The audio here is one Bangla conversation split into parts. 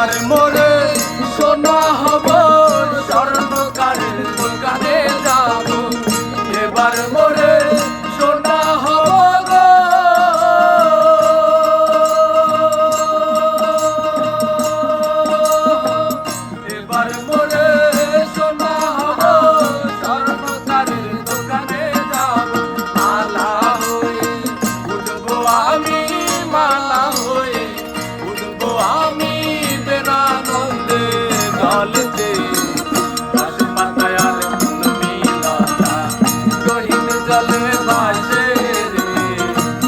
এবার মোরে সোনা হব স্বর্ণকারের দোকানে যাব এবার মোরে সোনা হব গো এবার মোরে সোনা হব স্বর্ণকারের দোকানে যাব মালা হয়ে উঠবো আমি মালা হয়ে উঠবো আমি বেনানন্দে দলতে পাতায় আর মিলতা গহীন জলে ভাসে রে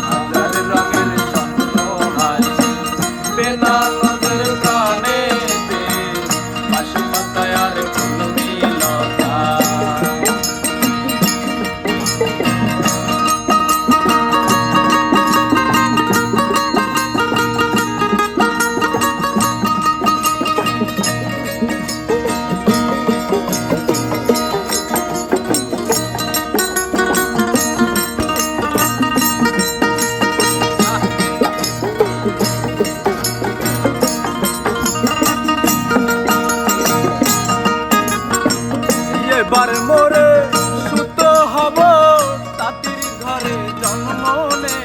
হাজার রঙের স্বপ্ন ভাসে বেনানন্দের প্রাণেতে পাতায় আর মিলতা এবার মোরে সুতো হব তাঁতির ঘরে জন্ম নে